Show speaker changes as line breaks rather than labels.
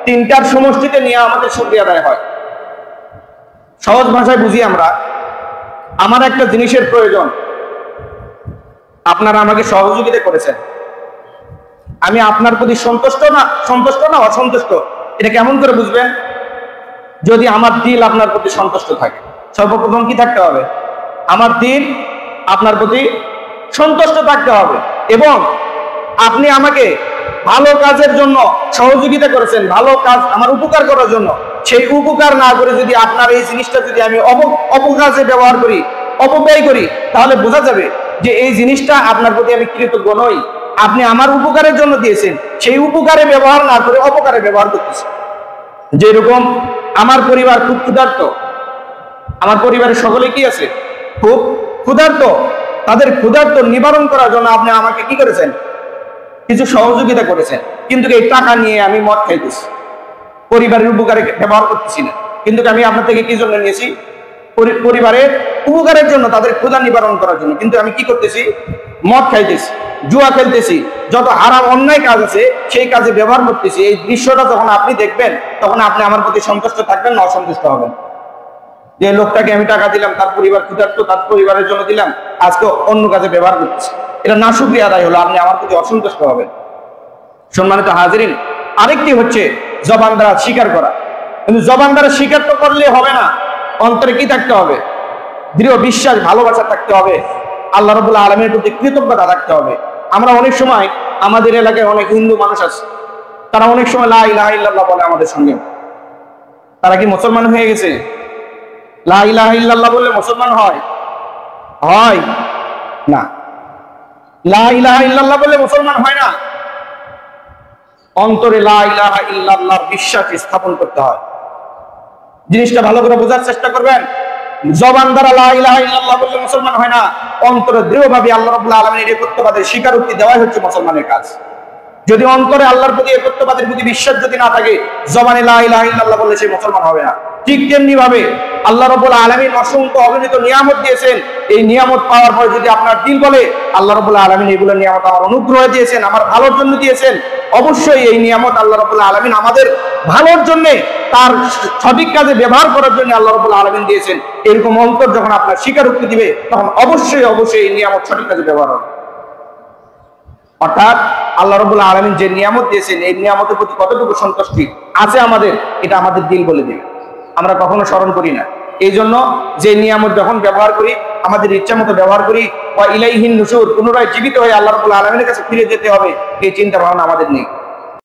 তিনটার সমষ্টিতে নিয়ে আমাদের শুকরিয়া আদায় হয়। সহজ ভাষায় বুঝি আমরা, আমার একটা জিনিসের প্রয়োজন, আপনারা আমাকে সহযোগিতা করেছেন, আমি আপনার প্রতি সন্তুষ্ট না অসন্তুষ্ট, এটা কেমন করে বুঝবেন? যদি আমার দিল আপনার প্রতি সন্তুষ্ট থাকে। সর্বপ্রথম কি থাকতে হবে? আমার দিল আপনার প্রতি সন্তুষ্ট থাকতে হবে, এবং আপনি আমাকে ভালো কাজের জন্য সহযোগিতা করেছেন, ভালো কাজ আমার উপকার করার জন্য। সেই উপকার না করে যদি আপনার এই জিনিসটা যদি আমি অপকাজে ব্যবহার করি, অপব্যয় করি, তাহলে বোঝা যাবে যে এই জিনিসটা আপনার প্রতি আমি কৃতজ্ঞ নই। আপনি আমার উপকারের জন্য দিয়েছেন, সেই উপকারে ব্যবহার না করে অপকারে ব্যবহার করতেছেন। যেরকম আমার পরিবার খুব ক্ষুধার্ত, আমার পরিবারের সকলে কি আছে? খুব ক্ষুধার্ত। তাদের ক্ষুধার্ত নিবারণ করার জন্য আপনি আমাকে কি করেছেন? কিছু সহযোগিতা করেছেন, কিন্তু এই টাকা নিয়ে আমি মদ খাইতেছি, পরিবারের উপকারে ব্যবহার করতেছি না। কিন্তু আমি আপনার থেকে কি জন্য নিয়েছি? পরিবারের উপকারের জন্য, তাদের ক্ষুধা নিবারণ করার জন্য। কিন্তু আমি কি করতেছি? মদ খাইতেছি, জুয়া খেলতেছি, যত হারাম অন্যায় কাজ আছে সেই কাজে ব্যবহার করতেছি। এই দৃশ্যটা যখন আপনি দেখবেন, তখন আপনি আমার প্রতি সন্তুষ্ট থাকবেন না অসন্তুষ্ট হবেন? যে লোকটাকে আমি টাকা দিলাম, তার পরিবার ক্ষুধার্ত, তার পরিবারের জন্য দিলাম, আজকে অন্য কাজে ব্যবহার করতেছি, এটা না শুকরিয়া আদায় হলো, আপনি আমার প্রতি অসন্তুষ্ট হবেন। সম্মানিত হাজিরিন, আরেকটি হচ্ছে জবান দ্বারা স্বীকার করা। কিন্তু জবান দ্বারা স্বীকার তো করলে হবে না, অন্তরে কি থাকতে হবে? দৃঢ় বিশ্বাস, ভালোবাসা থাকতে হবে, আল্লাহ রাব্বুল আলামিনের প্রতি কৃতজ্ঞতা থাকতে হবে। আমরা অনেক সময়, আমাদের এলাকায় অনেক হিন্দু মানুষ আছে, তারা অনেক সময় লা ইলাহা ইল্লাল্লাহ বলে আমাদের সঙ্গে। তারা কি মুসলমান হয়ে গেছে? লা ইলাহা ইল্লাল্লাহ বললে মুসলমান হয়? হয় না। লা ইলাহা ইল্লাল্লাহ বললে মুসলমান হয় না। অন্তরে লা ইলাহা ইল্লাল্লাহর বিশ্বাস স্থাপন করতে হয়। জিনিসটা ভালো করে বোঝার চেষ্টা করবেন। জবান দ্বারা লা ইলাহা ইল্লাল্লাহ বললে মুসলমান হয় না, অন্তরে দৃঢ়ভাবে আল্লাহ রাব্বুল আলামিনের একত্ববাদের স্বীকারোক্তি দেওয়াই হচ্ছে মুসলমানের কাজ। যদি অন্তরে আল্লাহর প্রতি একত্ববাদের প্রতি বিশ্বাস যদি না থাকে, জবানে লা ইলাহা ইল্লাল্লাহ বললে সে মুসলমান হবে না। ঠিক তেমনি ভাবে আল্লাহ রাব্বুল আলামিন অসংখ্য অগণিত নিয়ামত দিয়েছেন, এই নিয়ামত পাওয়ার পরে যদি আপনার দিল বলে আল্লাহ রাব্বুল আলামিন এগুলো নিয়ামত আমার অনুগ্রহে দিয়েছেন, আমার ভালোর জন্য দিয়েছেন, অবশ্যই এই নিয়ামত আল্লাহ রাব্বুল আলামিন আমাদের ভালোর জন্য, তার সঠিক কাজে ব্যবহার করার জন্য আল্লাহ রাব্বুল আলামিন দিয়েছেন। এরকম অন্তর যখন আপনার স্বীকারোক্তি দিবে, তখন অবশ্যই এই নিয়ামত সঠিক কাজে ব্যবহার হবে। অর্থাৎ আল্লাহ রাব্বুল আলামিন যে নিয়ামত দিয়েছেন, এই নিয়ামতের প্রতি কতটুকু সন্তুষ্টি আছে আমাদের, এটা আমাদের দিল বলে দেবে। আমরা কখনো স্মরণ করি না। এই জন্য যে নিয়ামত যখন ব্যবহার করি, আমাদের ইচ্ছা মতো ব্যবহার করি, ওয়া ইলাইহিন নুশুর, পুনরায় জীবিত হয়ে আল্লাহ রাব্বুল আলামিনের কাছে ফিরে যেতে হবে, এই চিন্তা ভাবনা আমাদের নেই।